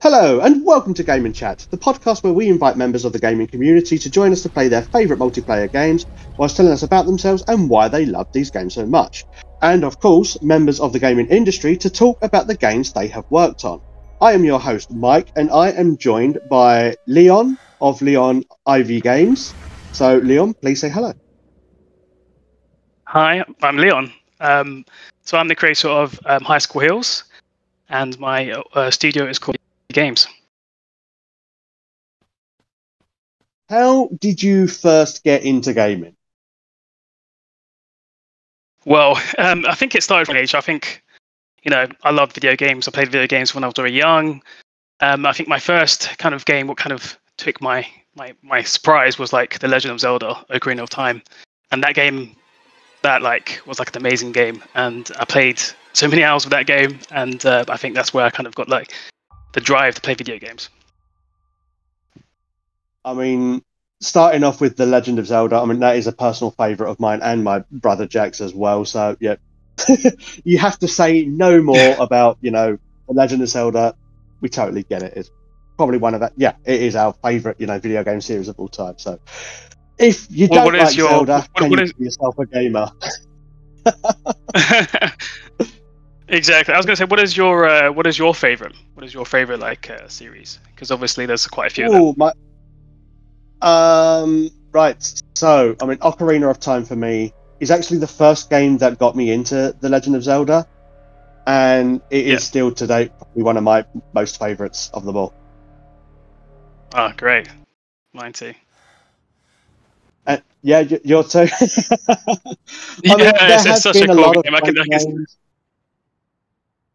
Hello and welcome to Game and Chat, the podcast where we invite members of the gaming community to join us to play their favourite multiplayer games whilst telling us about themselves and why they love these games so much. And of course, members of the gaming industry to talk about the games they have worked on. I am your host Mike and I am joined by Leon of Leon Ivey Games. So Leon, please say hello. Hi, I'm Leon. So I'm the creator of High School Heels, and my studio is called Games. How did you first get into gaming? Well, I think it started from age. I think, I loved video games. I played video games when I was very young. I think my first kind of game, what kind of took my surprise was like The Legend of Zelda: Ocarina of Time, and that game, that was like an amazing game, and I played so many hours with that game, and I think that's where I kind of got like the drive to play video games. I mean, starting off with The Legend of Zelda, I mean, that is a personal favourite of mine and my brother Jack's as well. So, yeah, you have to say no more about, The Legend of Zelda. We totally get it. It's probably one of that. Yeah, it is our favourite, video game series of all time. So, if you don't like Zelda, can you call yourself a gamer? Exactly. I was going to say, what is your favorite? What is your favorite series? Because obviously there's quite a few. Of them. Right. So, I mean, Ocarina of Time for me is actually the first game that got me into The Legend of Zelda, and it is still to date probably one of my most favourites of them all. Oh, great. Mine too. Yeah, you're too. It's such a cool game. I can...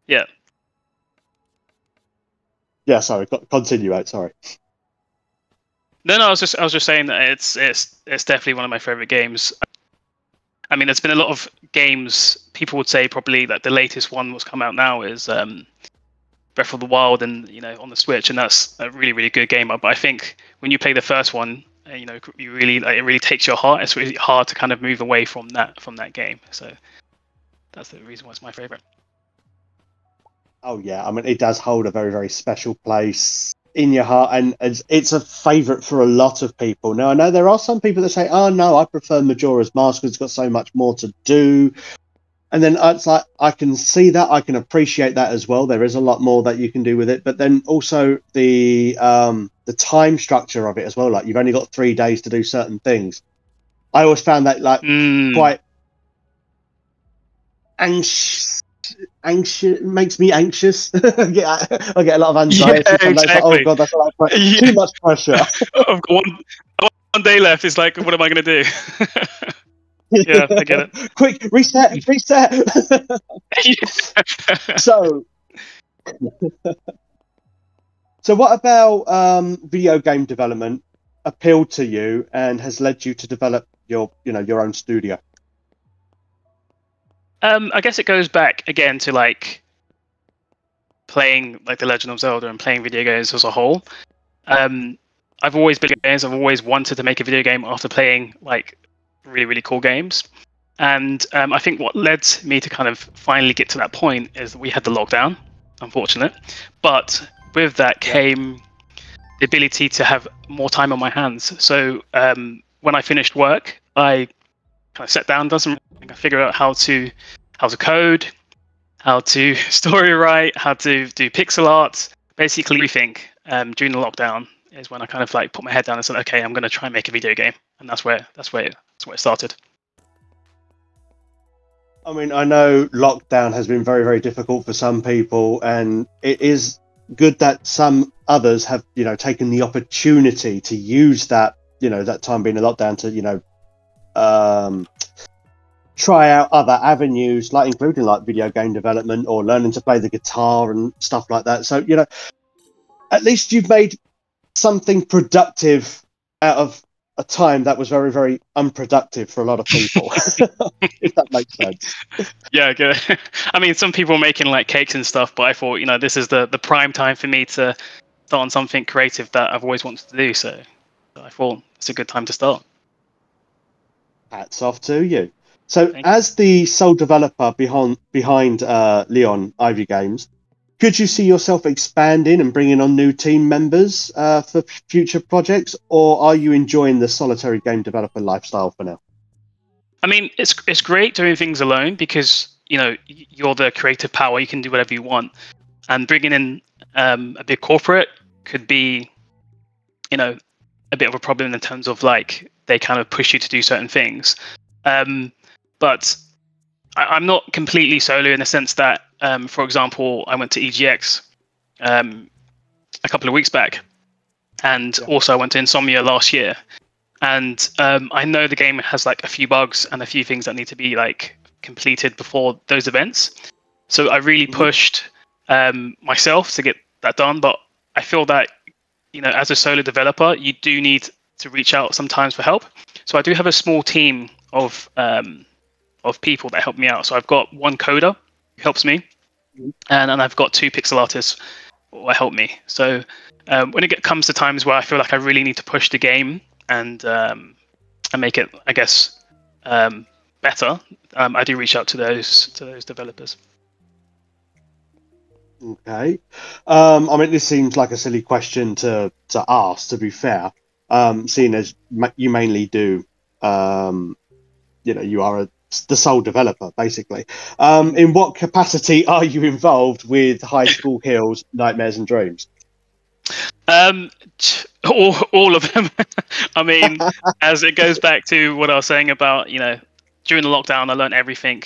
Yeah. Yeah, sorry. Continue out. Sorry. No, I was just saying that it's definitely one of my favorite games. I mean, there's been a lot of games. People would say probably that the latest one that's come out now is Breath of the Wild, and on the Switch, and that's a really, really good game. But I think when you play the first one, you really it really takes your heart. It's really hard to kind of move away from that game. So that's the reason why it's my favorite. Oh yeah, I mean, it does hold a very, very special place in your heart, and it's a favourite for a lot of people. Now, I know there are some people that say, oh no, I prefer Majora's Mask because it's got so much more to do. And then it's like, I can see that, I can appreciate that as well. There is a lot more that you can do with it. But then also the time structure of it as well. Like, you've only got 3 days to do certain things. I always found that quite anxious. Makes me anxious. I get a lot of anxiety. Yeah, exactly. Like, oh god, that's like too much pressure. I've got one day left. It's like, what am I going to do? Yeah, I get it. Quick, reset. So what about video game development appealed to you and has led you to develop your own studio? I guess it goes back again to playing The Legend of Zelda and playing video games as a whole. I've always been games. I've always wanted to make a video game after playing really, really cool games. And I think what led me to kind of finally get to that point is that we had the lockdown, unfortunate. But with that came the ability to have more time on my hands. So when I finished work, I kind of sat down, figure out how to code, how to story write, how to do pixel art, basically everything. During the lockdown is when I kind of put my head down and said, okay, I'm going to try and make a video game, and that's where it started. I mean, I know lockdown has been very, very difficult for some people, and it is good that some others have taken the opportunity to use that that time being in lockdown to try out other avenues, including video game development or learning to play the guitar and stuff like that. So at least you've made something productive out of a time that was very, very unproductive for a lot of people. If that makes sense. Yeah, good. I mean, some people are making cakes and stuff, but I thought this is the prime time for me to start on something creative that I've always wanted to do. So I thought it's a good time to start. Hats off to you. So, as the sole developer behind Leon Ivey Games, could you see yourself expanding and bringing on new team members for future projects, or are you enjoying the solitary game developer lifestyle for now? I mean, it's great doing things alone because you're the creative power. You can do whatever you want, and bringing in a big corporate could be, a bit of a problem in terms of like they kind of push you to do certain things. But I'm not completely solo in the sense that, for example, I went to EGX a couple of weeks back, and also I went to Insomnia last year. And I know the game has like a few bugs and a few things that need to be like completed before those events. So I really pushed myself to get that done. But I feel that, as a solo developer, you do need to reach out sometimes for help. So I do have a small team of people that help me out. So I've got one coder who helps me, and I've got 2 pixel artists who help me. So when it comes to times where I feel like I really need to push the game and make it, I guess, better, I do reach out to those developers. Okay. I mean, this seems like a silly question to ask, to be fair, seeing as you mainly do, you are the sole developer, basically. In what capacity are you involved with High School Heroes, Nightmares and Dreams? All of them. I mean, as it goes back to what I was saying about, during the lockdown, I learned everything.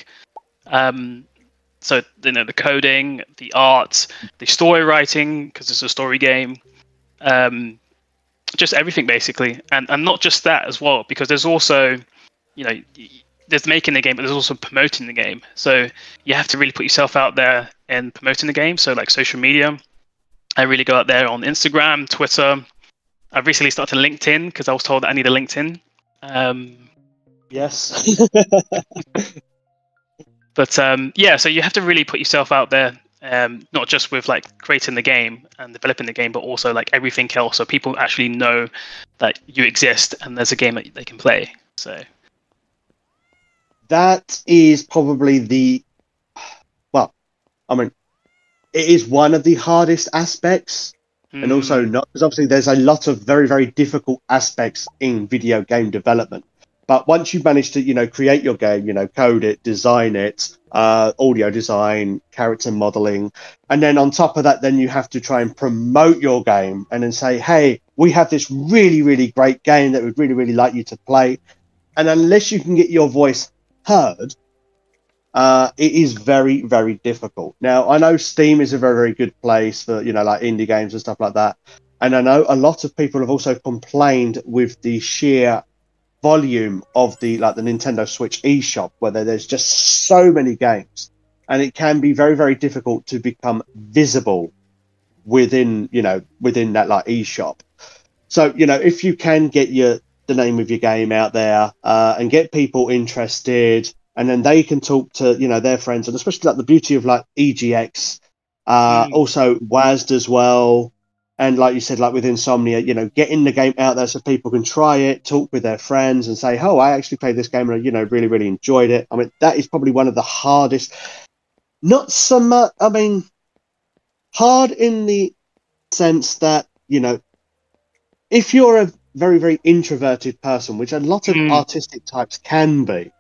So, the coding, the art, the story writing, because it's a story game, just everything basically. And not just that as well, because there's also, there's making the game, but there's also promoting the game. So you have to really put yourself out there in promoting the game. So like social media, I really go out there on Instagram, Twitter. I've recently started LinkedIn because I was told that I need a LinkedIn. Yes. But so you have to really put yourself out there, not just with like creating the game and developing the game, but also like everything else, so people actually know that you exist and there's a game that they can play. So that is probably it is one of the hardest aspects, and also not, because obviously there's a lot of very, very difficult aspects in video game development. But once you manage to, create your game, code it, design it, audio design, character modeling, and then on top of that, then you have to try and promote your game and then say, hey, we have this really, really great game that we'd really, really like you to play. And unless you can get your voice heard, it is very, very difficult. Now, I know Steam is a very, very good place for, like indie games and stuff like that. And I know a lot of people have also complained with the sheer volume of the Nintendo Switch eShop, where there's just so many games, and it can be very, very difficult to become visible within that like eShop. So, if you can get the name of your game out there and get people interested, and then they can talk to their friends, and especially like the beauty of like EGX, also WASD as well. And like you said, like with Insomnia, getting the game out there so people can try it, talk with their friends and say, oh, I actually played this game and, really, really enjoyed it. I mean, that is probably one of the hardest, not so much, hard in the sense that, if you're a very, very introverted person, which a lot of artistic types can be,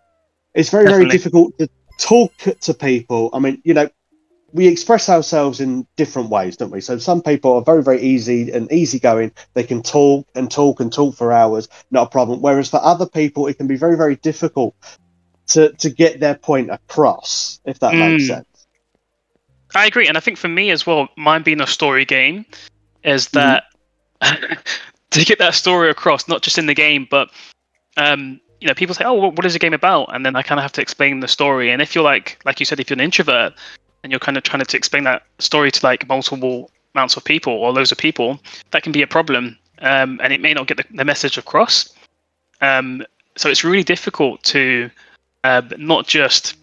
it's very, very difficult to talk to people. I mean, we express ourselves in different ways, don't we? So some people are very, very easy and easygoing. They can talk and talk and talk for hours, not a problem. Whereas for other people, it can be very, very difficult to get their point across, if that makes sense. I agree. And I think for me as well, mine being a story game, is that to get that story across, not just in the game, but people say, oh, well, what is the game about? And then I kind of have to explain the story. And if you're like you said, if you're an introvert, and you're kind of trying to explain that story to like multiple amounts of people or loads of people, that can be a problem, and it may not get the message across. So it's really difficult to not just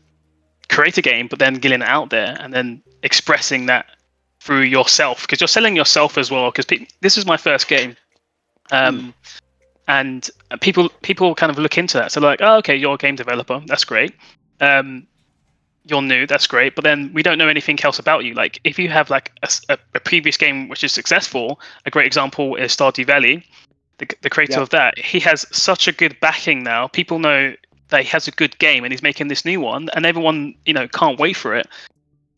create a game, but then getting it out there and then expressing that through yourself, because you're selling yourself as well. Because this is my first game, and people kind of look into that. So like, oh, okay, you're a game developer, that's great. you're new, that's great, but then we don't know anything else about you. Like if you have like a previous game which is successful, a great example is Stardew Valley. The creator of that, he has such a good backing now. People know that he has a good game and he's making this new one, and everyone, can't wait for it.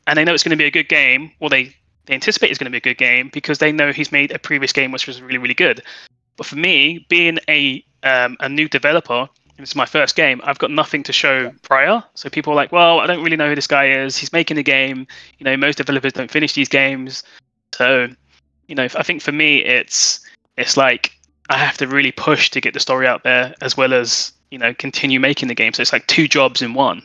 And they know it's going to be a good game, or they anticipate it's going to be a good game because they know he's made a previous game which was really, really good. But for me, being a new developer, this is my first game, I've got nothing to show prior. So people are like, well, I don't really know who this guy is. He's making a game. Most developers don't finish these games. So, I think for me, it's like I have to really push to get the story out there as well as, continue making the game. So it's like two jobs in one.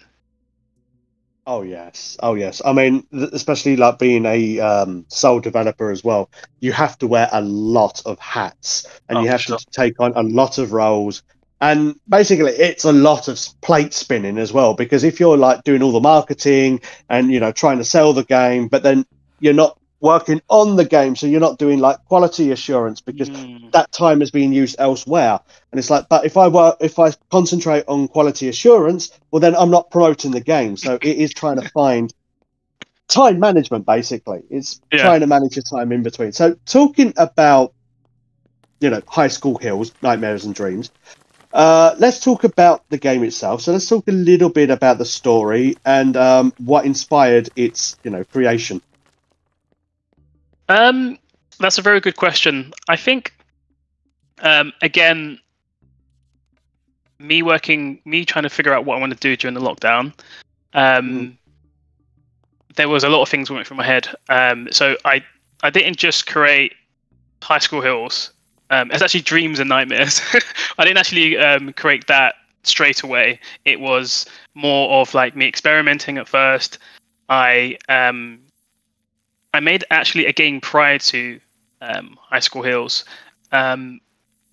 Oh yes. I mean, especially like being a sole developer as well, you have to wear a lot of hats, and you have to take on a lot of roles. And basically, it's a lot of plate spinning as well, because if you're like doing all the marketing and trying to sell the game, but then you're not working on the game, so you're not doing like quality assurance because that time is being used elsewhere. And it's like, but if I concentrate on quality assurance, well then I'm not promoting the game. So it is trying to find time management. Basically, it's trying to manage your time in between. So talking about High School Hills, Nightmares and Dreams, let's talk about the game itself. So let's talk a little bit about the story and what inspired its creation. That's a very good question. I think, again, me trying to figure out what I want to do during the lockdown. There was a lot of things that went through my head. So I didn't just create High School Hills. It's actually Dreams and Nightmares. I didn't actually create that straight away. It was more of like me experimenting at first. I made actually a game prior to High School Hills,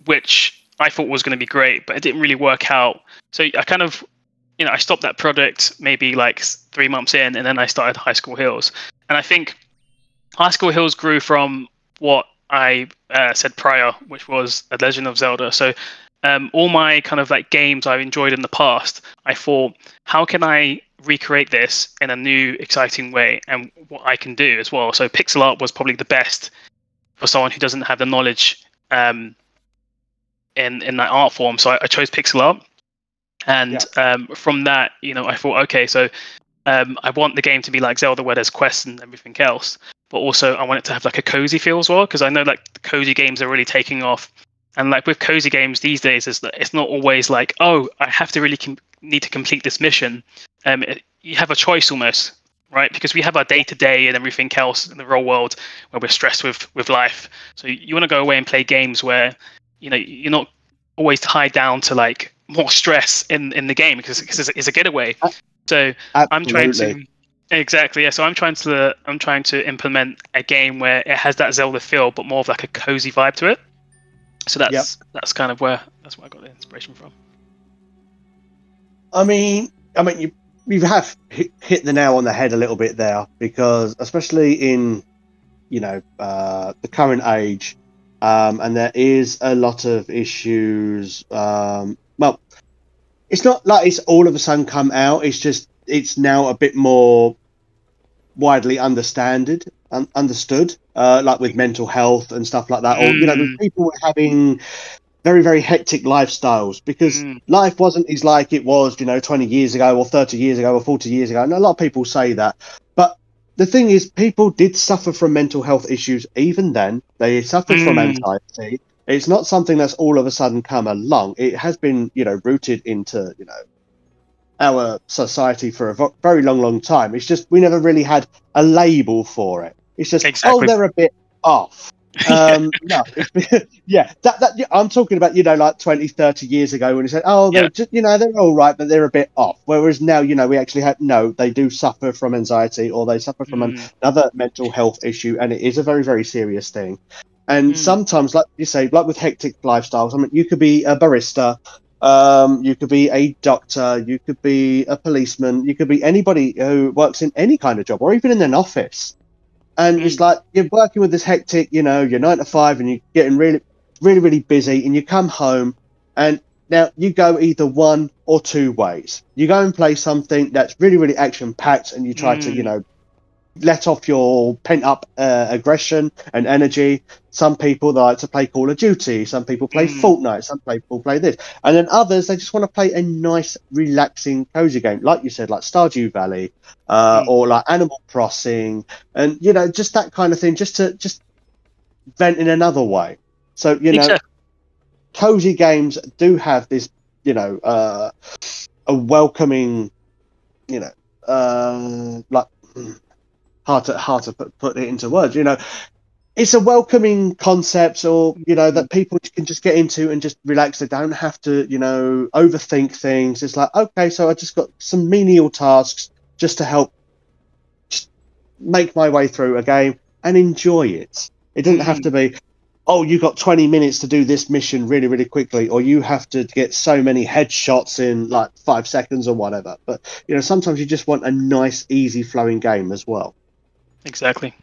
which I thought was going to be great, but it didn't really work out. So I kind of, I stopped that project maybe like 3 months in, and then I started High School Hills. And I think High School Hills grew from what I said prior, which was A Legend of Zelda. So all my kind of like games I've enjoyed in the past, I thought, how can I recreate this in a new, exciting way, and what I can do as well. So pixel art was probably the best for someone who doesn't have the knowledge in that art form. So I chose pixel art, and from that, I thought, okay, so I want the game to be like Zelda, where there's quests and everything else, but also I want it to have like a cozy feel as well, because I know like the cozy games are really taking off. And like with cozy games these days, it's not always like, oh, I have to really need to complete this mission. You have a choice almost, right? Because we have our day-to-day and everything else in the real world where we're stressed with life. So you want to go away and play games where, you're not always tied down to like more stress in the game because it's a getaway. So Absolutely. I'm trying to exactly, yeah. So I'm trying to implement a game where it has that Zelda feel, but more of like a cozy vibe to it. So that's kind of that's where I got the inspiration from. I mean, you have hit the nail on the head a little bit there, because especially in the current age, and there is a lot of issues. Well, it's not like it's all of a sudden come out. It's just it's now a bit more widely understood, like with mental health and stuff like that, or with people having very, very hectic lifestyles, because life wasn't as like it was 20 years ago or 30 years ago or 40 years ago, and a lot of people say that, but the thing is, people did suffer from mental health issues even then. They suffered from anxiety. It's not something that's all of a sudden come along. It has been rooted into our society for a very long, long time. It's just we never really had a label for it. It's just, oh, they're a bit off. No, I'm talking about like 20, 30 years ago when you said, oh, they're just they're all right, but they're a bit off. Whereas now we actually have they do suffer from anxiety, or they suffer from another mental health issue, and it is a very, very serious thing. And sometimes, like you say, like with hectic lifestyles, I mean, you could be a barista, you could be a doctor, you could be a policeman, you could be anybody who works in any kind of job, or even in an office. And it's like you're working with this hectic, you're 9 to 5, and you're getting really, really, really busy, and you come home, and Now, you go either one or two ways. You go and play something that's really, really action-packed, and you try to, let off your pent-up aggression and energy. Some people, they like to play Call of Duty. Some people play Fortnite. Some people play this. And then others, they just want to play a nice, relaxing, cozy game. Like you said, like Stardew Valley or like Animal Crossing. And, just that kind of thing, just vent in another way. So, Exactly. cozy games do have this, a welcoming, like hard to put it into words. It's a welcoming concept, or that people can just get into and just relax. They don't have to, overthink things. It's like, okay, so I just got some menial tasks just to help just make my way through a game and enjoy it. It doesn't have to be, oh, you got 20 minutes to do this mission really, really quickly, or you have to get so many headshots in like 5 seconds or whatever. But, sometimes you just want a nice, easy flowing game as well. Exactly.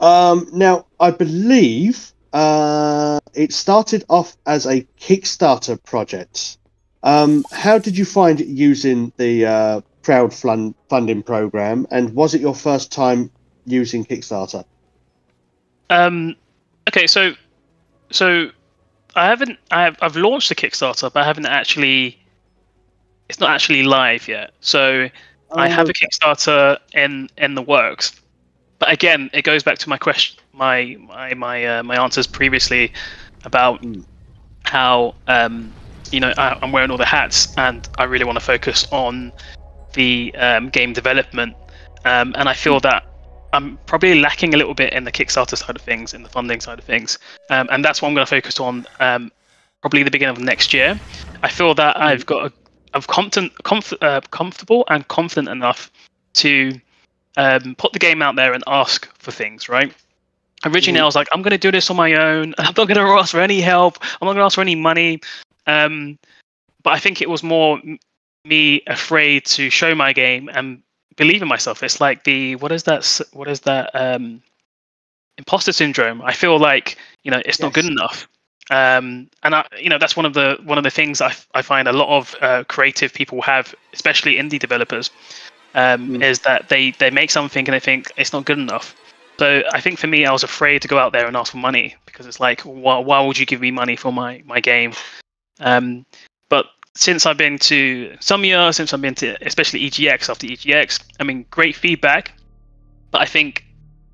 Now, I believe it started off as a Kickstarter project. How did you find using the crowdfunding program, and was it your first time using Kickstarter? Okay, so I've launched a Kickstarter, but I haven't actually. It's not actually live yet. So I have a Kickstarter in the works. But again, it goes back to my question, my answers previously about how I'm wearing all the hats, and I really want to focus on the game development, and I feel that I'm probably lacking a little bit in the Kickstarter side of things, in the funding side of things, and that's what I'm going to focus on probably the beginning of next year. I feel that I'm comfortable and confident enough to put the game out there and ask for things, right? Originally, I was like, I'm going to do this on my own. I'm not going to ask for any help. I'm not going to ask for any money. But I think it was more me afraid to show my game and believe in myself. It's like what is that imposter syndrome. I feel like it's not good enough. And that's one of the things I find a lot of creative people have, especially indie developers. Is that they make something and they think it's not good enough. So I think for me, I was afraid to go out there and ask for money, because it's like, why would you give me money for my game? But since I've been to Sumia, since I've been to especially EGX, after EGX, I mean, great feedback. But I think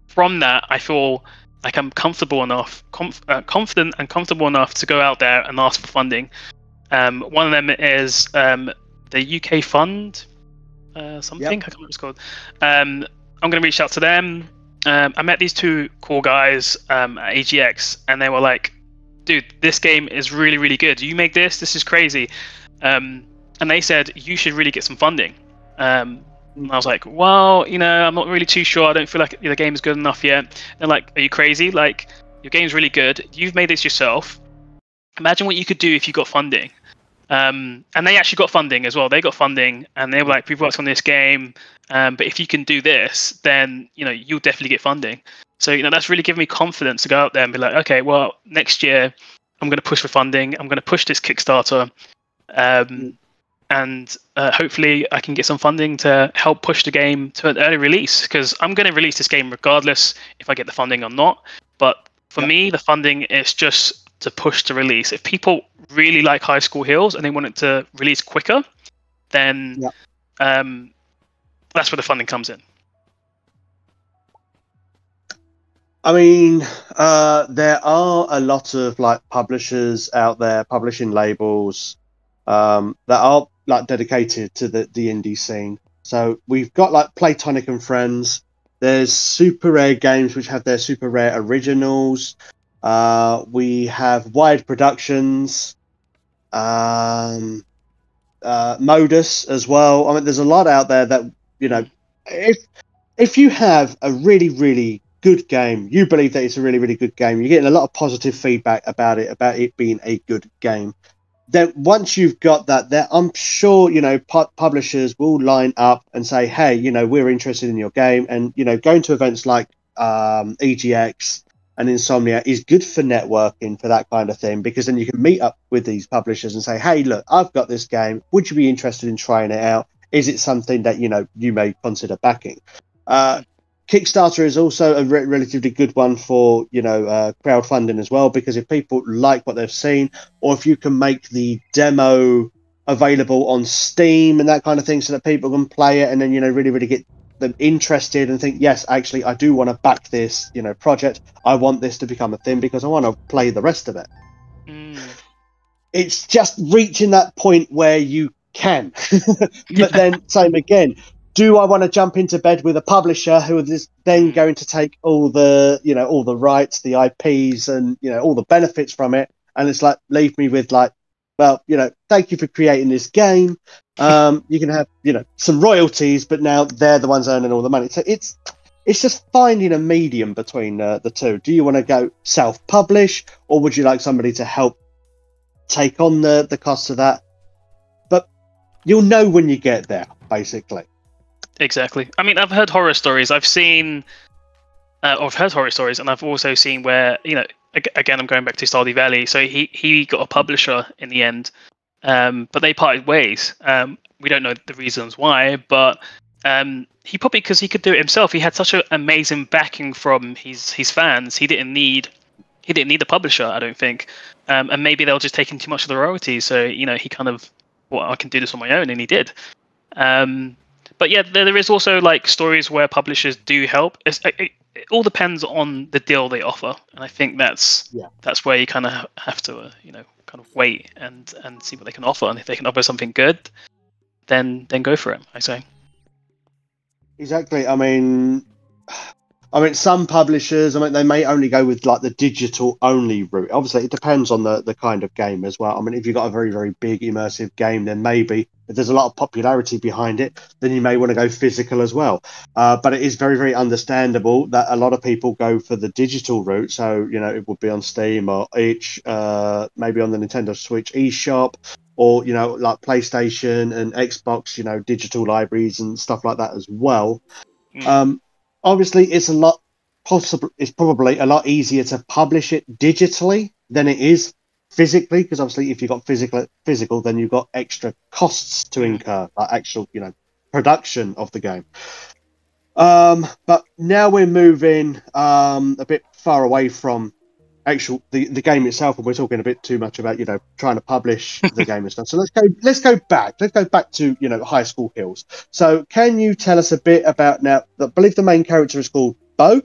from that, I feel like I'm comfortable enough, confident and comfortable enough to go out there and ask for funding. One of them is the UK Fund. Something I can't remember what it's called. I'm going to reach out to them. I met these two cool guys at AGX, and they were like, dude, this game is really, really good. You make this is crazy. And they said, you should really get some funding. And I was like, well, I'm not really too sure. I don't feel like the game is good enough yet. They're like, are you crazy? Like, your game's really good. You've made this yourself. Imagine what you could do if you got funding. And they actually got funding as well. They got funding, and they were like, we've worked on this game, but if you can do this, then you'll definitely get funding. So that's really given me confidence to go out there and be like, okay, well, next year I'm going to push for funding. I'm going to push this Kickstarter, and hopefully I can get some funding to help push the game to an early release, because I'm going to release this game regardless if I get the funding or not. But for me, the funding is just to push the release. If people really like High School Heroes and they want it to release quicker, then that's where the funding comes in. I mean, there are a lot of like publishers out there, publishing labels that are like dedicated to the indie scene. So we've got like Playtonic and Friends. There's Super Rare Games, which have their Super Rare originals. We have Wired Productions, Modus as well. I mean, there's a lot out there that if you have a really, really good game, you believe that it's a really, really good game, you're getting a lot of positive feedback about it being a good game. Then once you've got that, there, I'm sure publishers will line up and say, hey, we're interested in your game, and going to events like EGX and Insomnia is good for networking, for that kind of thing, because then you can meet up with these publishers and say, hey, look, I've got this game. Would you be interested in trying it out? Is it something that, you may consider backing? Kickstarter is also a relatively good one for, crowdfunding as well, because if people like what they've seen, or if you can make the demo available on Steam and that kind of thing so that people can play it and then, really, really get them interested and think, yes, actually, I do want to back this, project. I want this to become a thing because I want to play the rest of it. It's just reaching that point where you can. But then, same again. Do I want to jump into bed with a publisher who is then going to take all the, all the rights, the IPs, and all the benefits from it? And it's like, leave me with like, well, thank you for creating this game. You can have, some royalties, but now they're the ones earning all the money. So it's just finding a medium between the two. Do you want to go self-publish, or would you like somebody to help take on the costs of that? But you'll know when you get there, basically. Exactly. I mean, I've heard horror stories. I've heard horror stories, and I've also seen where, again, I'm going back to Stardew Valley. So he got a publisher in the end, but they parted ways. We don't know the reasons why, but he probably, because he could do it himself. He had such an amazing backing from his fans. He didn't need a publisher, I don't think. And maybe they'll just take in too much of the royalties. So he kind of, well, I can do this on my own, and he did. But yeah, there is also like stories where publishers do help. It all depends on the deal they offer, and I think that's where you kind of have to kind of wait and see what they can offer. And if they can offer something good, then go for it, I say. Exactly. I mean, some publishers, they may only go with like the digital only route. Obviously, it depends on the kind of game as well. I mean, if you've got a very, very big immersive game, then maybe if there's a lot of popularity behind it, then you may want to go physical as well. But it is very, very understandable that a lot of people go for the digital route. So, it would be on Steam or maybe on the Nintendo Switch eShop, or, like PlayStation and Xbox, digital libraries and stuff like that as well. Obviously, it's probably a lot easier to publish it digitally than it is physically, because obviously if you've got physical, then you've got extra costs to incur, like actual, production of the game. But now we're moving a bit far away from actual the game itself, and we're talking a bit too much about trying to publish the game and stuff. So let's go back to High School Hills. So can you tell us a bit about, now I believe the main character is called Bo?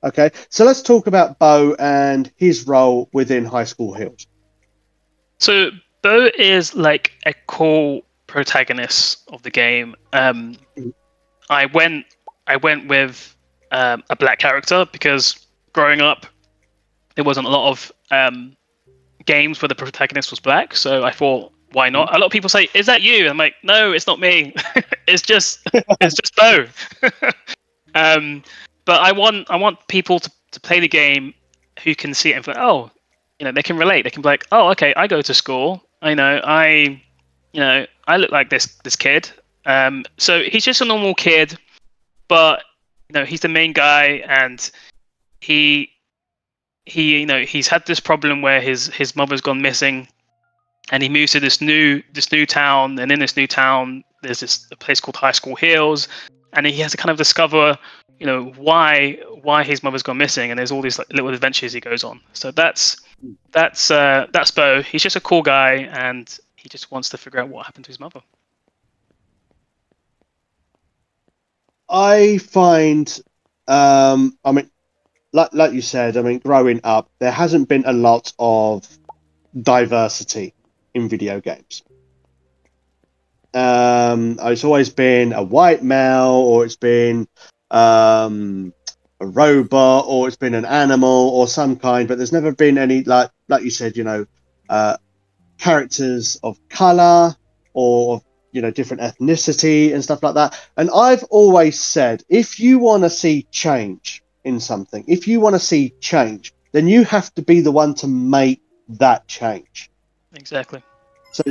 Okay, so let's talk about Bo and his role within High School Hills. So Bo is like a cool protagonist of the game. I went with a black character because growing up, there wasn't a lot of games where the protagonist was black, so I thought, why not? A lot of people say, "Is that you?" I'm like, "No, it's not me. it's just Bo." But I want people to play the game who can see it and think, oh, they can relate. They can be like, "Oh, okay, I go to school. I look like this kid." So he's just a normal kid, but he's the main guy, and he's had this problem where his mother's gone missing, and he moves to this new town, and in this new town there's a place called High School Hills, and he has to kind of discover why his mother's gone missing, and there's all these like, little adventures he goes on. So that's Bo. He's just a cool guy, and he just wants to figure out what happened to his mother. I find like you said, growing up, there hasn't been a lot of diversity in video games. It's always been a white male, or it's been a robot, or it's been an animal or some kind, but there's never been any, like you said, characters of color or of different ethnicity and stuff like that. And I've always said, if you want to see change in something, if you want to see change, then you have to be the one to make that change. Exactly. So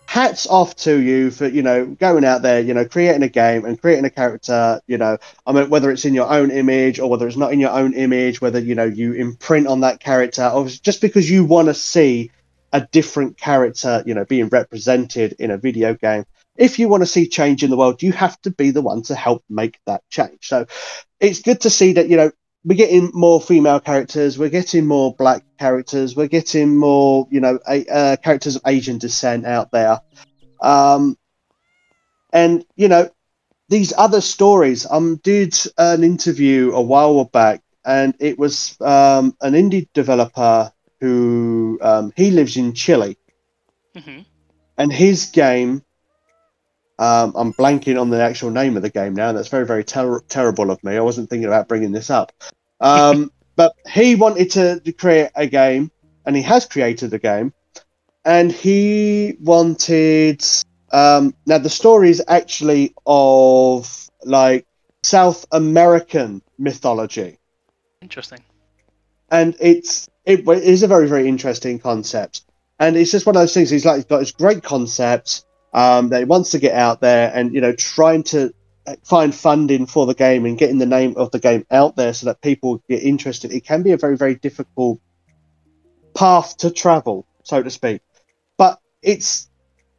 hats off to you for, going out there, creating a game and creating a character, I mean, whether it's in your own image or whether it's not in your own image, whether, you imprint on that character, or just because you want to see a different character, being represented in a video game. If you want to see change in the world, you have to be the one to help make that change. So it's good to see that, we're getting more female characters, we're getting more black characters, we're getting more, characters of Asian descent out there. And, these other stories, did an interview a while back, and it was an indie developer who, he lives in Chile. Mm-hmm. And his game, I'm blanking on the actual name of the game now. That's very, very terrible of me. I wasn't thinking about bringing this up. But he wanted to create a game, and he has created a game. And he wanted... now, the story is actually of, like, South American mythology. Interesting. And it is a very, very interesting concept. And it's just one of those things. He's got this great concept that he wants to get out there, and trying to find funding for the game and getting the name of the game out there so that people get interested. It can be a very, very difficult path to travel, so to speak. But there's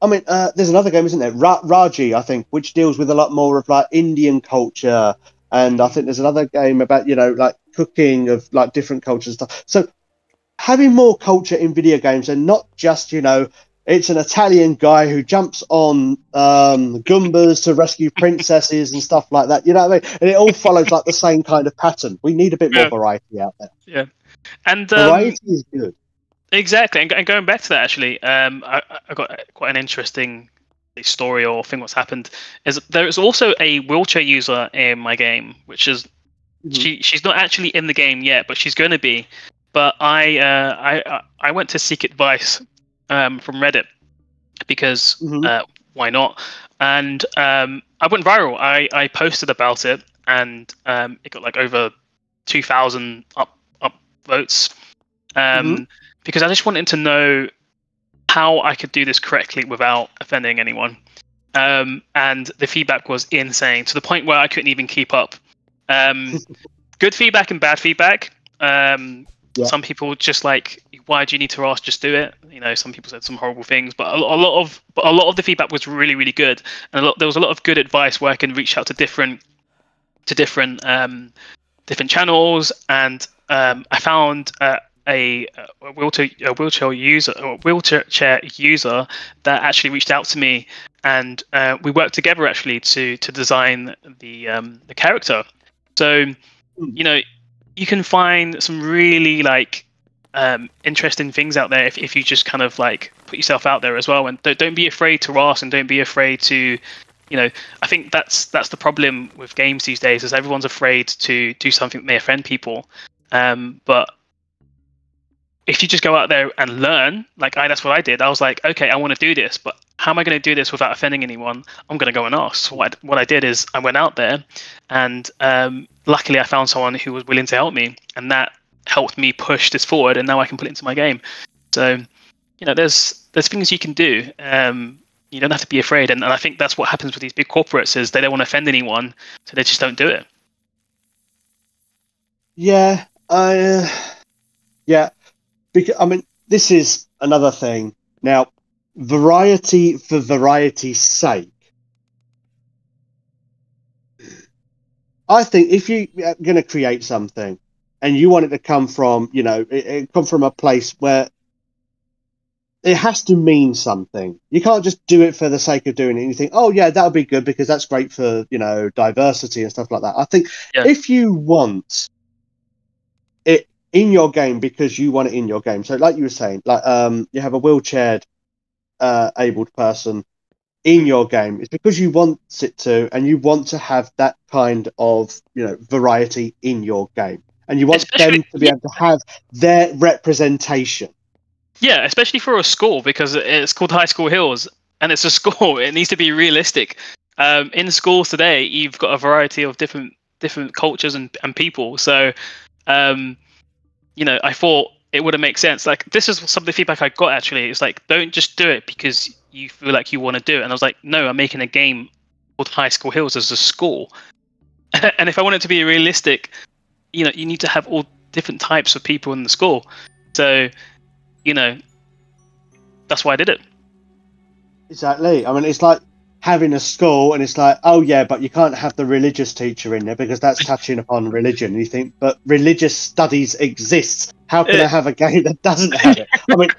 another game, isn't there, Raji, I think, which deals with a lot more of like Indian culture, and I think there's another game about like cooking of like different cultures and stuff. So having more culture in video games, and not just it's an Italian guy who jumps on Goombas to rescue princesses and stuff like that. You know what I mean? And it all follows like the same kind of pattern. We need a bit more variety out there. Yeah, and variety is good. Exactly, and going back to that, actually, I got quite an interesting story or thing. What's happened is there is also a wheelchair user in my game, which is she's not actually in the game yet, but she's going to be. But I went to seek advice from Reddit because why not? And I went viral. I posted about it, and it got like over 2,000 up votes. Because I just wanted to know how I could do this correctly without offending anyone. And the feedback was insane, to the point where I couldn't even keep up. Good feedback and bad feedback. Some people just like, why do you need to ask? Just do it. Some people said some horrible things, but a lot of the feedback was really, really good. And there was a lot of good advice where I can reach out to different channels. And I found a wheelchair user that actually reached out to me, and we worked together actually to design the character. So you can find some really like interesting things out there if you just kind of like put yourself out there as well, and don't be afraid to ask, and don't be afraid to I think that's the problem with games these days, is everyone's afraid to do something that may offend people. But if you just go out there and learn, like that's what I did. I was like, okay, I want to do this, but how am I going to do this without offending anyone? I'm going to go and ask. So what I did is I went out there, and luckily I found someone who was willing to help me, and that helped me push this forward, and now I can put it into my game. So, there's things you can do. You don't have to be afraid, and I think that's what happens with these big corporates, is they don't want to offend anyone, so they just don't do it. Yeah, because this is another thing. Now, variety for variety's sake. I think if you're going to create something and you want it to come from, it come from a place where it has to mean something. You can't just do it for the sake of doing it. And you think, oh yeah, that'll be good because that's great for, diversity and stuff like that. I think if you want it in your game because you want it in your game. So like you were saying, like you have a wheelchaired abled person in your game. It's because you want it to, and you want to have that kind of variety in your game, and you want them to be able to have their representation. Yeah, especially for a school, because it's called High School Hills, and it's a school. It needs to be realistic. In schools today, you've got a variety of different cultures and people. So, I thought it would have made sense. Like, this is some of the feedback I got, actually. It's like, don't just do it because you feel like you want to do it. And I was like, no, I'm making a game called High School Hills as a school. And if I want it to be realistic, you know, you need to have all different types of people in the school. So, you know, that's why I did it. Exactly. I mean, it's like having a school, and it's like, oh yeah, but you can't have the religious teacher in there because that's touching upon religion. And you think, but religious studies exists. How can I have a game that doesn't have it? I mean,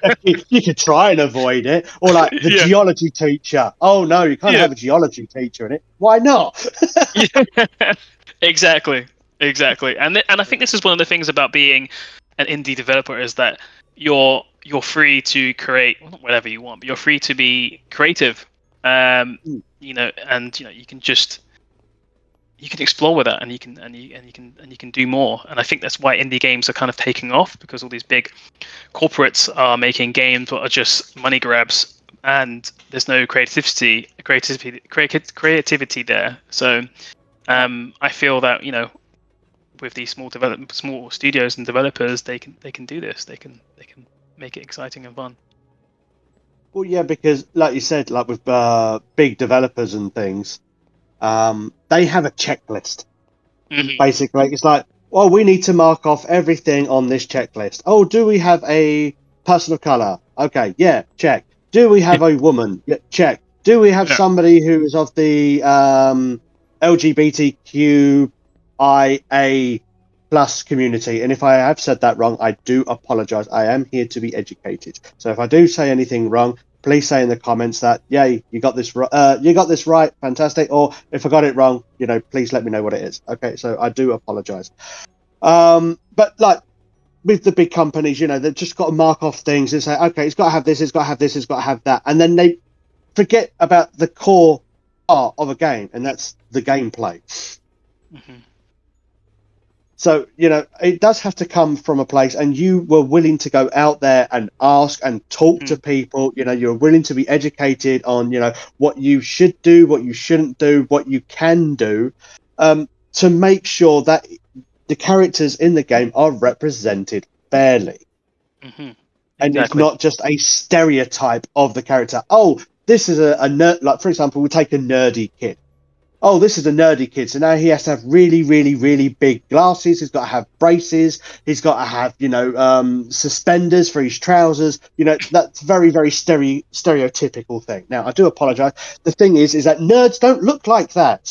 you could try and avoid it, or like the Yeah. geology teacher. Oh no, you can't have a geology teacher in it. Why not? Yeah. Exactly. And I think this is one of the things about being an indie developer is that you're free to create whatever you want, but you're free to be creative. You know, and you know, you can explore with that, and you can do more. And I think that's why indie games are kind of taking off, because all these big corporates are making games that are just money grabs, and there's no creativity there. So I feel that, you know, with these small studios and developers, they can do this. They can make it exciting and fun. Well, yeah, because like you said, like with big developers and things, they have a checklist. Mm-hmm. Basically, it's like, well, we need to mark off everything on this checklist. Oh, do we have a person of color? Okay, yeah, check. Do we have a woman? Yeah, check. Do we have somebody who is of the LGBTQIA plus community? And if I have said that wrong, I do apologize. I am here to be educated. So if I do say anything wrong, please say in the comments that, yay, you got this right, fantastic. Or if I got it wrong, you know, please let me know what it is. Okay, so I do apologize. But like with the big companies, you know, they've just got to mark off things and say, okay, it's got to have this, it's got to have this, it's got to have that. And then they forget about the core part of a game, and that's the gameplay. Mm-hmm. So, you know, it does have to come from a place, and you were willing to go out there and ask and talk to people. You know, you're willing to be educated on, you know, what you should do, what you shouldn't do, what you can do, to make sure that the characters in the game are represented fairly. Mm-hmm. And it's not just a stereotype of the character. Oh, this is a nerd. Like, for example, we take a nerdy kid. Oh, this is a nerdy kid, so now he has to have really, really, really big glasses. He's got to have braces. He's got to have, you know, suspenders for his trousers. You know, that's very, very stereotypical thing. Now, I do apologize. The thing is that nerds don't look like that.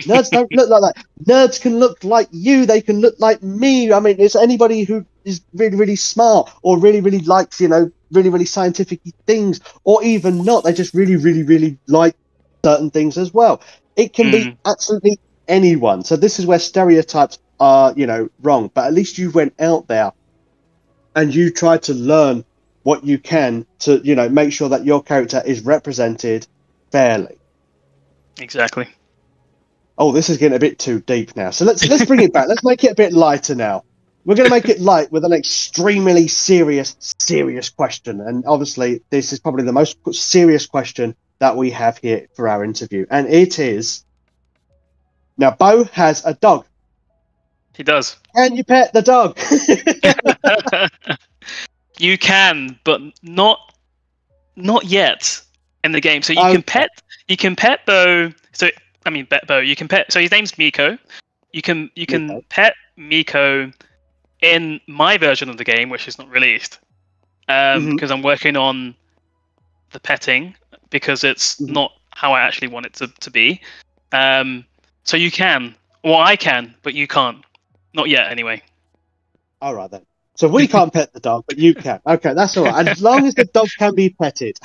Nerds don't look like that. Nerds can look like you. They can look like me. I mean, it's anybody who is really, really smart or really, really likes, you know, really, really scientific things, or even not. They just really, really, really like certain things as well. It can be absolutely anyone. So this is where stereotypes are, you know, wrong. But at least you went out there and you tried to learn what you can to, you know, make sure that your character is represented fairly. Exactly. Oh, this is getting a bit too deep now. So let's bring it back. Let's make it a bit lighter now. We're going to make it light with an extremely serious question. And obviously, this is probably the most serious question that we have here for our interview. And it is, now Bo has a dog. He does. Can you pet the dog? You can, but not yet in the game. So you can pet Bo. So I mean, Bo. You can pet. So his name's Miko. You can pet Miko in my version of the game, which is not released, because I'm working on the petting, because it's not how I actually want it to be. So you can, or I can, but you can't. Not yet, anyway. All right, then. So we can't pet the dog, but you can. Okay, that's all right. As long as the dog can be petted.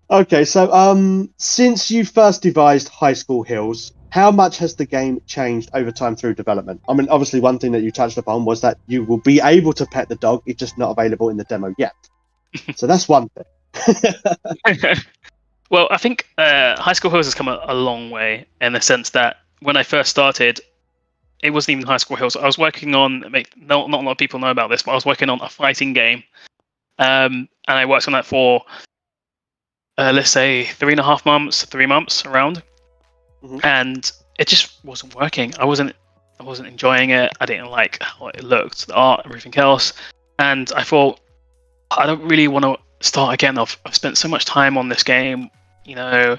Okay, so since you first devised High School Hills, how much has the game changed over time through development? I mean, obviously, one thing that you touched upon was that you will be able to pet the dog. It's just not available in the demo yet. So that's one thing. Well, I think High School Hills has come a long way, in the sense that when I first started, it wasn't even High School Hills. I was working on, not a lot of people know about this, but I was working on a fighting game. And I worked on that for, let's say, 3.5 months, 3 months around. And it just wasn't working. I wasn't enjoying it. I didn't like how it looked, the art, everything else. And I thought, I don't really want to start again. I've spent so much time on this game, you know.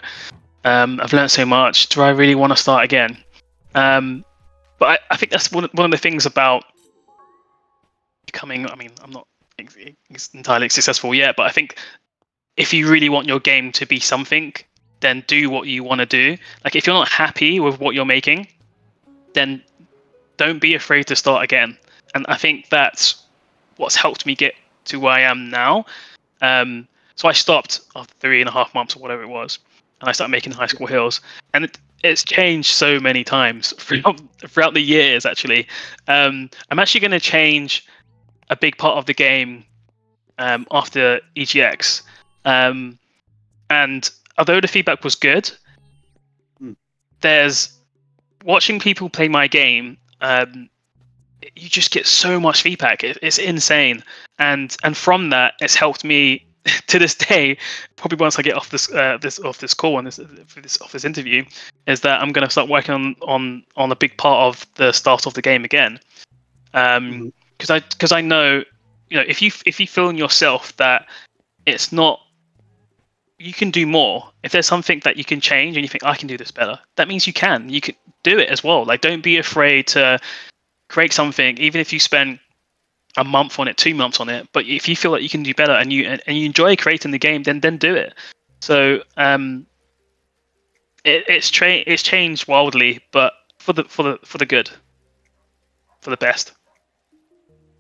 I've learned so much. Do I really want to start again? But I think that's one of the things about becoming. I mean, I'm not entirely successful yet, but I think if you really want your game to be something, then do what you want to do. Like, if you're not happy with what you're making, then don't be afraid to start again. And I think that's what's helped me get to where I am now. So I stopped after 3.5 months or whatever it was, and I started making High School Heroes, and it's changed so many times throughout the years. Actually, I'm actually going to change a big part of the game after EGX, and although the feedback was good, there's watching people play my game. You just get so much feedback. It's insane, and from that, it's helped me to this day. Probably once I get off this call and this interview, is that I'm going to start working on a big part of the start of the game again. Because I know, if you feel in yourself that it's not, you can do more. If there's something that you can change and you think I can do this better, that means you can do it as well. Like, don't be afraid to create something, even if you spend a month on it, 2 months on it. But if you feel like you can do better and you enjoy creating the game, then do it. So it's changed wildly, but for the good, for the best.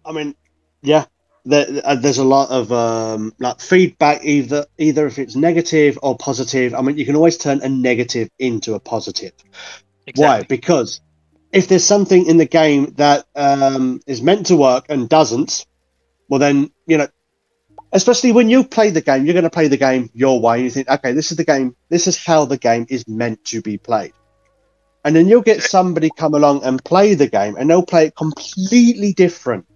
I mean, yeah, there's a lot of like feedback, either if it's negative or positive. I mean, you can always turn a negative into a positive. Exactly. Why? Because if there's something in the game that is meant to work and doesn't, well then, especially when you play the game, you're going to play the game your way. And you think, okay, this is the game. This is how the game is meant to be played. And then you'll get somebody come along and play the game, and they'll play it completely different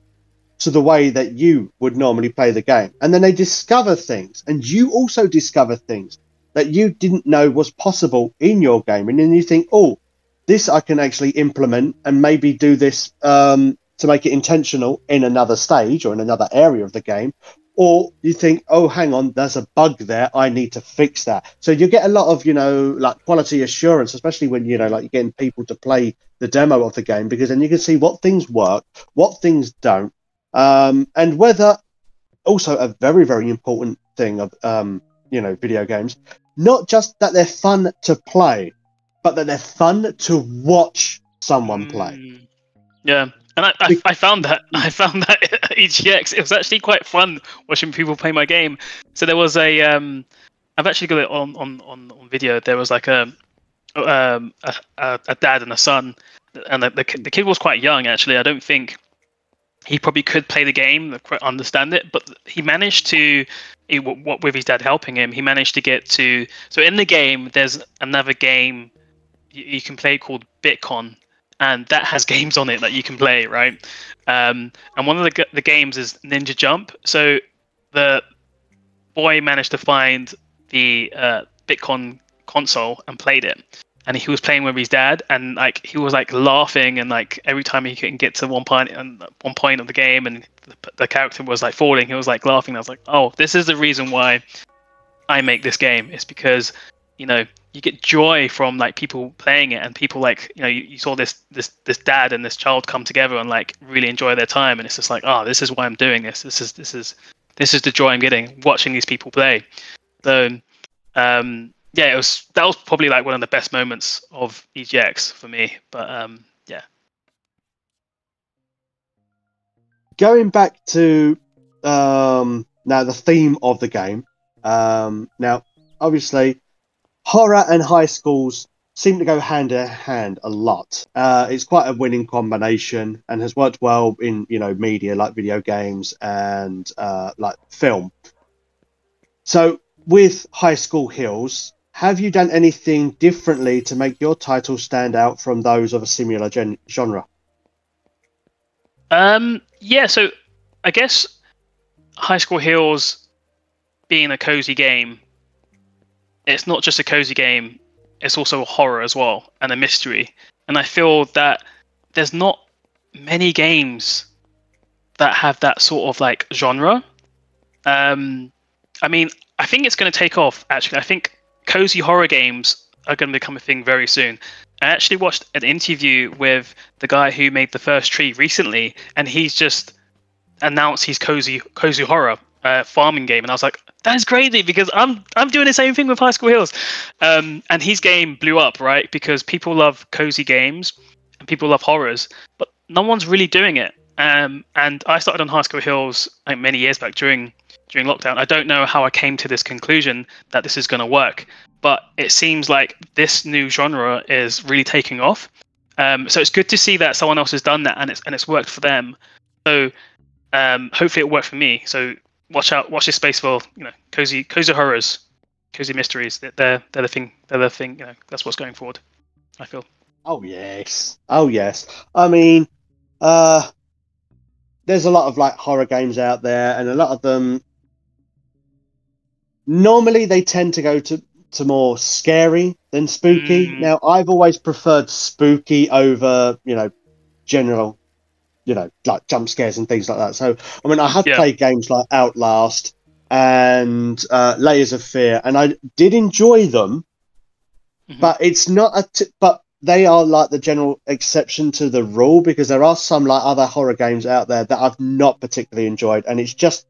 to the way that you would normally play the game. And then they discover things, and you also discover things that you didn't know was possible in your game. And then you think, oh, this I can actually implement and maybe do this to make it intentional in another stage or in another area of the game. Or you think, oh, hang on, there's a bug there. I need to fix that. So you get a lot of, like quality assurance, especially when, like you're getting people to play the demo of the game, because then you can see what things work, what things don't. And whether, also a very, very important thing of, video games, not just that they're fun to play, but that they're fun to watch someone play. Yeah, and I found that at EGX, it was actually quite fun watching people play my game. So there was a I've actually got it on video. There was like a dad and a son, and the kid was quite young actually. I don't think he probably could play the game, understand it, but he managed to, what with his dad helping him, he managed to get to. So in the game, there's another game you can play called Bitcon, and that has games on it that you can play, right? And one of the games is Ninja Jump. So the boy managed to find the Bitcon console and played it, and he was playing with his dad, and like he was like laughing, and like every time he couldn't get to one point of the game, and the character was like falling, he was like laughing. I was like, oh, this is the reason why I make this game. It's because you get joy from like people playing it, and people like you saw this dad and this child come together and like really enjoy their time, and it's just like, oh, this is why I'm doing this. This is the joy I'm getting watching these people play. So yeah, that was probably like one of the best moments of EGX for me. But yeah. Going back to now the theme of the game. Now, obviously, horror and high schools seem to go hand in hand a lot. It's quite a winning combination and has worked well in media like video games and like film. So with High School Heroes, have you done anything differently to make your title stand out from those of a similar genre? Yeah, so I guess High School Heroes being a cozy game, it's not just a cozy game, it's also a horror as well, and a mystery. And I feel that there's not many games that have that sort of like genre. I mean, I think it's going to take off. Actually, I think cozy horror games are going to become a thing very soon. I actually watched an interview with the guy who made the first tree recently, and he's just announced his cozy horror farming game, and I was like, that's crazy because I'm doing the same thing with High School Hills, and his game blew up, right? Because people love cozy games and people love horrors, but no one's really doing it. And I started on High School Hills like many years back during lockdown. I don't know how I came to this conclusion that this is going to work, but it seems like this new genre is really taking off. So it's good to see that someone else has done that and it's worked for them. So hopefully it worked for me. So watch this space for cozy horrors, cozy mysteries. They're the thing. They're the thing. That's what's going forward, I feel. Oh yes. I mean, there's a lot of like horror games out there, and a lot of them normally they tend to go to more scary than spooky. Now, I've always preferred spooky over general like jump scares and things like that. So I mean, I have played games like Outlast and Layers of Fear, and I did enjoy them, but it's not but they are like the general exception to the rule, because there are some like other horror games out there that I've not particularly enjoyed, and it's just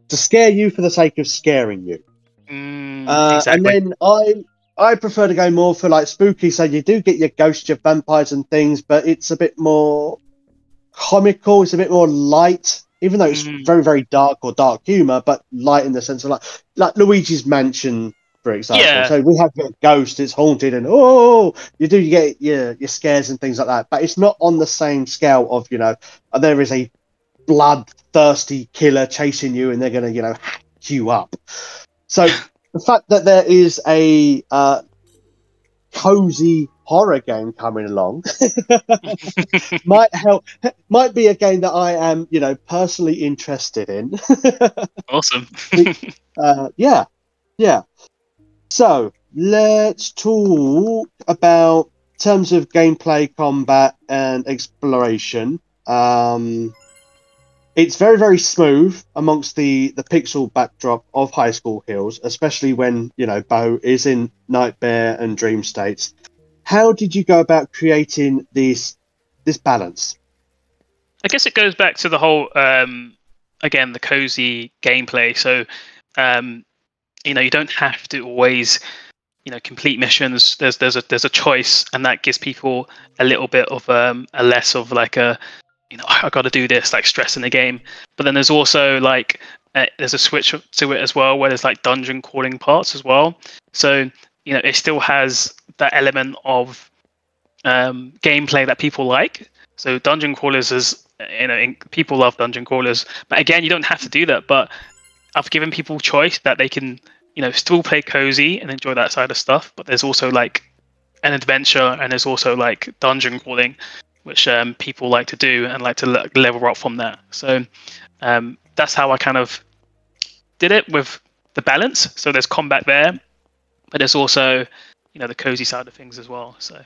to scare you for the sake of scaring you. Exactly. And then I prefer to go more for like spooky, so you do get your ghosts, your vampires and things, but it's a bit more comical, it's a bit more light, even though it's very, very dark or dark humor, but light in the sense of like Luigi's Mansion, for example. Yeah. So we have a ghost, it's haunted, and you get your scares and things like that, but it's not on the same scale of there is a bloodthirsty killer chasing you and they're going to hack you up. So the fact that there is a cozy horror game coming along might be a game that I am personally interested in. Awesome. Yeah. So let's talk about terms of gameplay, combat and exploration. It's very, very smooth amongst the pixel backdrop of High School Hills, especially when Bo is in nightmare and dream states. How did you go about creating this balance? I guess it goes back to the whole again, the cozy gameplay. So you don't have to always complete missions. There's a choice, and that gives people a little bit of a less of like a I got to do this, like stress in the game. But then there's also like there's a switch to it as well, where there's like dungeon crawling parts as well. So it still has that element of gameplay that people like. So dungeon crawlers is people love dungeon crawlers, but again, you don't have to do that. But I've given people choice that they can still play cozy and enjoy that side of stuff. But there's also like an adventure, and there's also like dungeon crawling, which people like to do and like to level up from that. So that's how I kind of did it with the balance. So there's combat there, but there's also the cozy side of things as well. So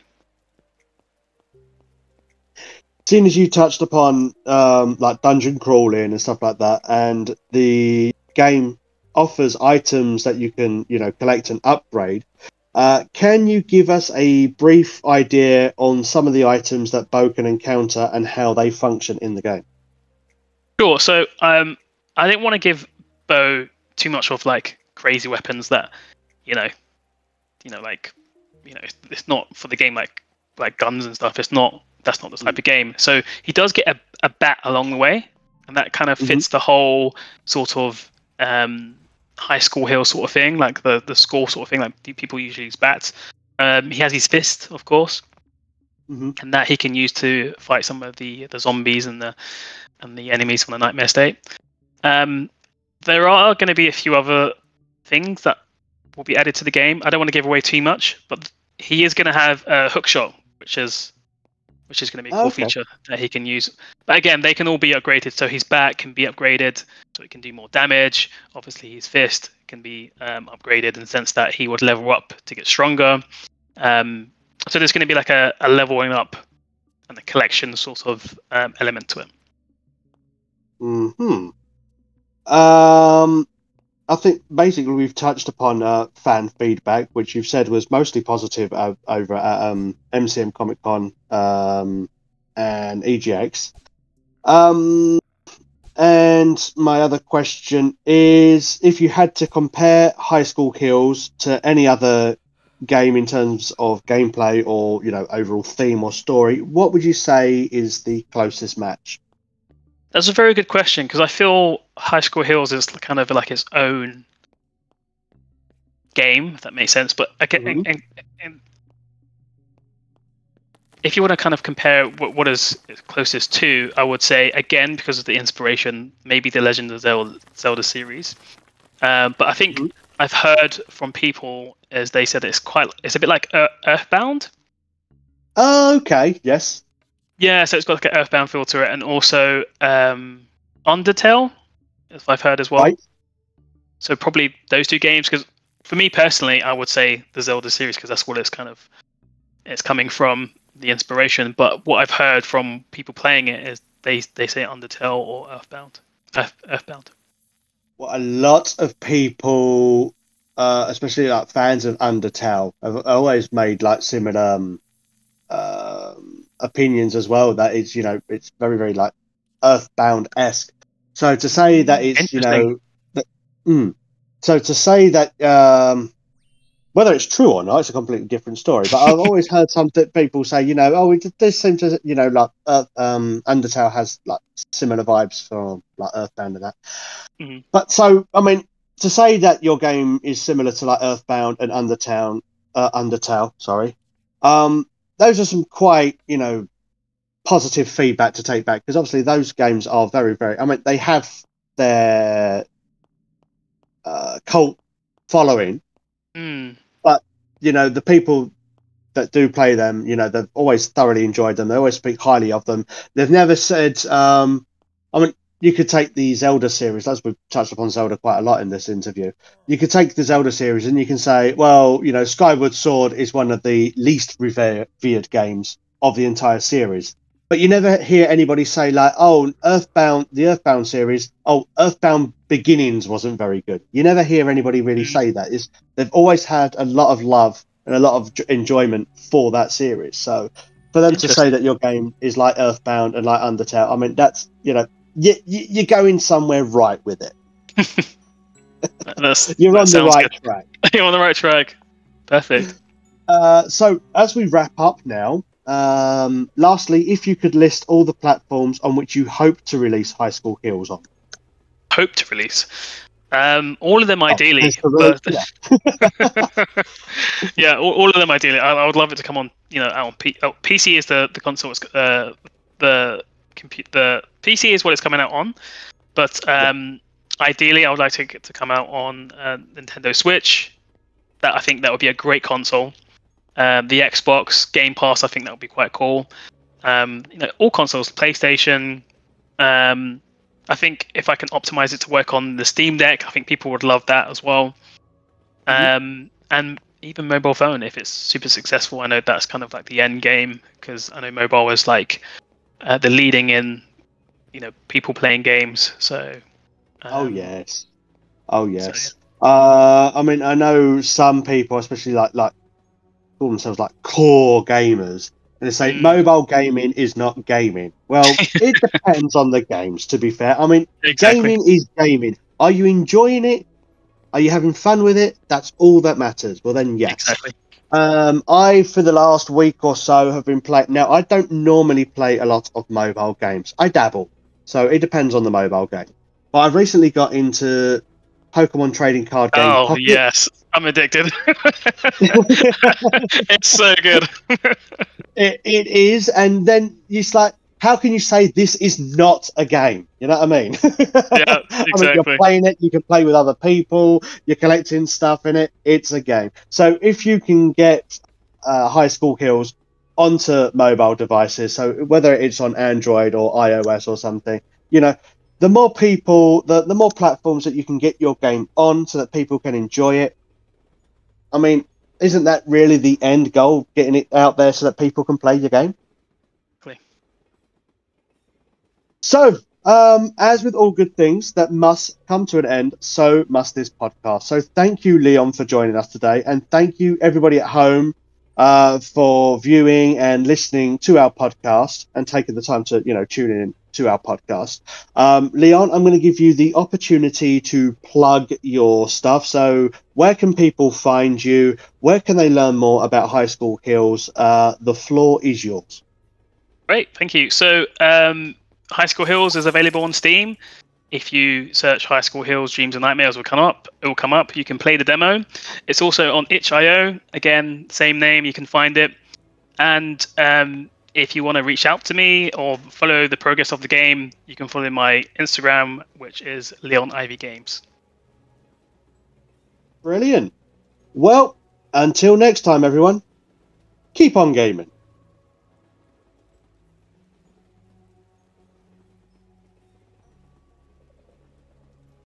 seeing as you touched upon like dungeon crawling and stuff like that, and the game offers items that you can collect and upgrade, can you give us a brief idea on some of the items that Bo can encounter and how they function in the game? Sure. So I didn't want to give Bo too much of like crazy weapons that it's not for the game like guns and stuff. That's not the type of game. So he does get a bat along the way, and that kind of fits the whole sort of High School Hill sort of thing, like the score sort of thing. Like people usually use bats. He has his fist, of course, and that he can use to fight some of the zombies and the enemies from the nightmare state. There are going to be a few other things that will be added to the game. I don't want to give away too much, but he is going to have a hook shot, which is going to be a cool feature that he can use. But again, they can all be upgraded. So his bat can be upgraded, so it can do more damage. Obviously, his fist can be upgraded in the sense that he would level up to get stronger. So there's going to be like a leveling up and a collection sort of element to it. I think basically we've touched upon fan feedback, which you've said was mostly positive over at MCM Comic Con and EGX. And my other question is, if you had to compare High School Heroes to any other game in terms of gameplay or, you know, overall theme or story, what would you say is the closest match? That's a very good question, because I feel High School Heroes is kind of like its own game, if that makes sense. But again, and if you want to kind of compare what is closest to, I would say, again, because of the inspiration, maybe the Legend of Zelda series. But I think I've heard from people as they said it's a bit like Earthbound. Okay, yes. Yeah, so it's got like an Earthbound feel to it, and also Undertale, as I've heard as well. Right. So probably those two games, because for me personally, I would say the Zelda series, because that's what it's coming from, the inspiration. But what I've heard from people playing it is they say Undertale or Earthbound. Earthbound. Well, a lot of people, especially like fans of Undertale, have always made like similar opinions as well. That it's, you know, it's very very like Earthbound-esque. So to say that it's, you know, so to say that whether it's true or not, it's a completely different story. But I've always heard some people say, you know, oh, it does seem to, you know, like Undertale has like similar vibes from like Earthbound and that. But so, I mean, to say that your game is similar to like Earthbound and Undertale, sorry, those are some quite, you know, positive feedback to take back, because obviously those games are very, very. I mean, they have their cult following. But, you know, the people that do play them, you know, they've always thoroughly enjoyed them. They always speak highly of them. They've never said, I mean, you could take the Zelda series, as we've touched upon Zelda quite a lot in this interview. You could take the Zelda series and you can say, well, you know, Skyward Sword is one of the least revered games of the entire series. But you never hear anybody say like, oh, the Earthbound series, oh, Earthbound Beginnings wasn't very good. You never hear anybody really say that. They've always had a lot of love and a lot of enjoyment for that series. So for them to say that your game is like Earthbound and like Undertale, I mean, that's, you know, you're going somewhere right with it. You're on the right track. You're on the right track. Perfect. So as we wrap up now, lastly, if you could list all the platforms on which you hope to release High School Heroes on. Hope to release? All of them ideally. Yeah, all of them ideally. I would love it to come on, you know, out on PC is the console. The PC is what it's coming out on. But ideally, I would like it to come out on Nintendo Switch. I think that would be a great console. The Xbox Game Pass, I think that would be quite cool. You know, all consoles, PlayStation. I think if I can optimize it to work on the Steam Deck, I think people would love that as well. And even mobile phone, if it's super successful. I know that's kind of like the end game, because I know mobile is like the leading in, you know, people playing games. So. Oh yes. So, yeah. I mean, I know some people, especially like call themselves like core gamers, and they say mobile gaming is not gaming. Well, it depends on the games, to be fair. I mean, gaming is gaming. Are you enjoying it? Are you having fun with it? That's all that matters. Well, then, yes. Exactly. I, for the last week or so, have been playing. Now, I don't normally play a lot of mobile games. I dabble. So it depends on the mobile game. But I've recently got into Pokemon trading card game. Oh, Pocket. yes. I'm addicted. It's so good. It is. And then it's like, how can you say this is not a game? You know what I mean? Yeah, exactly. I mean, you're playing it, you can play with other people, you're collecting stuff in it. It's a game. So if you can get High School Heroes onto mobile devices, so whether it's on Android or iOS or something, you know, the more people, the more platforms that you can get your game on so that people can enjoy it. I mean, isn't that really the end goal, getting it out there so that people can play your game? Exactly. So, As with all good things that must come to an end, so must this podcast. So thank you, Leon, for joining us today, and thank you everybody at home for viewing and listening to our podcast and taking the time to tune in to our podcast. Leon, I'm going to give you the opportunity to plug your stuff. So where can people find you? Where can they learn more about High School Heroes? The floor is yours. Great, thank you. So High School Heroes is available on Steam. If you search High School Heroes Dreams and Nightmares, it will come up. You can play the demo. It's also on itch.io. Again, same name, you can find it. And if you want to reach out to me or follow the progress of the game, you can follow my Instagram, which is Leon Ivey Games. Brilliant. Well, until next time, everyone, keep on gaming.